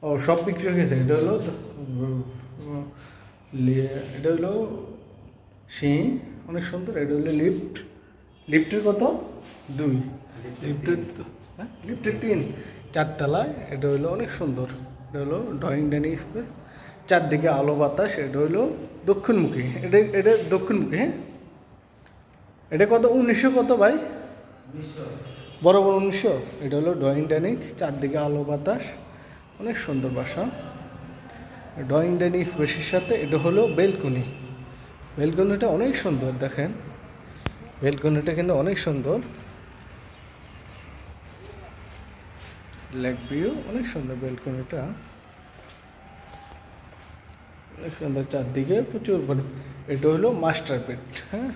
ও সব বিক্রি হয়ে গেছে। এটা হলো সিঁড়ি, অনেক সুন্দর। এটা হলো লিফট। লিফটের কত? 2। লিফটের হ্যাঁ, লিফটের 3, 4 তলায়। এটা হলো অনেক সুন্দর। এটা হলো ড্রয়িং ডাইনিং স্পেস, চারদিকে আলো বাতাস। এটা হলো দক্ষিণমুখী। এটা দক্ষিণমুখী। হ্যাঁ, এটা কত? 1900 কত ভাই? বরাবর 1900। এটা হলো ড্রয়িং ডাইনিং, চারদিকে আলো বাতাস, অনেক সুন্দর বাসা। ড্রয়িং ডাইনিং স্পেসের সাথে এটা হলো বেলকনি। বেলকনিটা অনেক সুন্দর, দেখেন বেলকনিটা কিন্তু অনেক সুন্দর। লেক ভিউ অনেক সুন্দর, বেলকনিটা অনেক সুন্দর, চারদিকে প্রচুর। এটা হলো মাস্টার বেড। হ্যাঁ,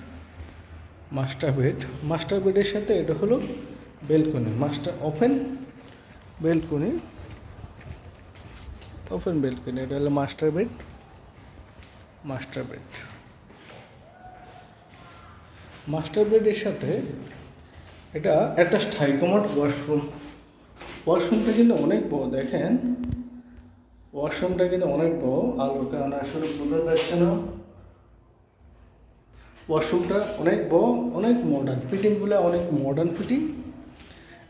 মাস্টার বেড। মাস্টার বেডের সাথে এটা হলো balcony, master open balcony, open balcony. এটা হলো master bed. Master bed, master বেডের সাথে এটা একটা স্থায়ী কমোড ওয়াশরুম। ওয়াশরুমটা কিন্তু অনেক বড়, দেখেন ওয়াশরুমটা কিন্তু অনেক বড়। আলোর কারণে আসলে বোঝা যাচ্ছে না। ওয়াশরুমটা অনেক বড়, অনেক মডার্ন ফিটিংগুলো, অনেক মডার্ন ফিটিং।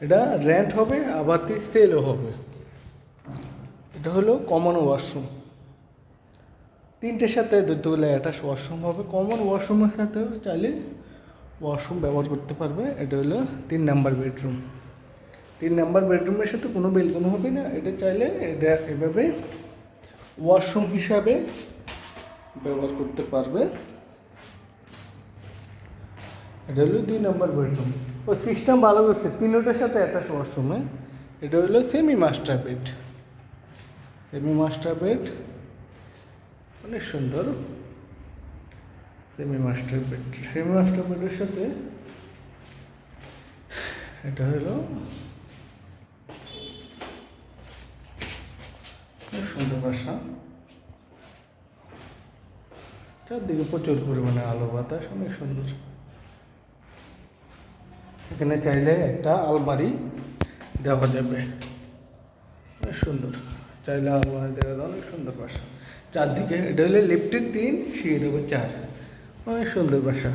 এটা রেন্ট হবে, আবার সেলও হবে। এটা হলো কমন ওয়াশরুম। 3টের সাথে দুটোগুলো অ্যাটাচ ওয়াশরুম হবে। কমন ওয়াশরুমের সাথেও চাইলে ওয়াশরুম ব্যবহার করতে পারবে। এটা হলো 3 নাম্বার বেডরুম। 3 নাম্বার বেডরুমের সাথে কোনো বেলকনি হবে না। এটা চাইলে এটা এভাবে ওয়াশরুম হিসাবে ব্যবহার করতে পারবে। এটা হলো 2 নাম্বার বেডরুম। ও সিস্টেম ভালো করছে, 3টার সাথে অ্যাটাচ ওয়াশরুমে। এটা হলো semi master bed. Semi master bed অনেক সুন্দর। Semi master bed, semi master বেডের সাথে এটা হলো অনেক সুন্দর বাসা। চারদিকে প্রচুর পরিমাণে আলো বাতাস, অনেক সুন্দর। এখানে চাইলে একটা আলমারি দেওয়া যাবে, অনেক সুন্দর। চাইলে আলমারি দেওয়া যাবে, অনেক সুন্দর বাসা। চারদিকে এটা হলে লিফটের 3, সিঁড়ি দেবে 4, অনেক সুন্দর বাসা।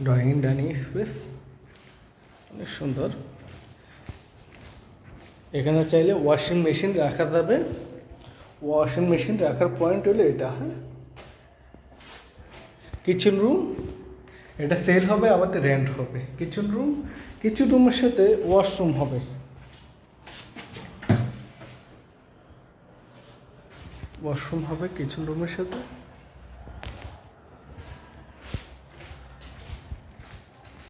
ড্রয়িং ডাইনিং স্পেস অনেক সুন্দর। এখানে চাইলে ওয়াশিং মেশিন রাখা যাবে। ওয়াশিং মেশিন রাখার পয়েন্ট হলো এটা। হ্যাঁ, কিচেন রুম, এটা সেল হবে, আবার রেন্ট হবে। কিচেন রুম, কিছু রুমের সাথে ওয়াশরুম হবে। ওয়াশরুম হবে কিচেন রুমের সাথে।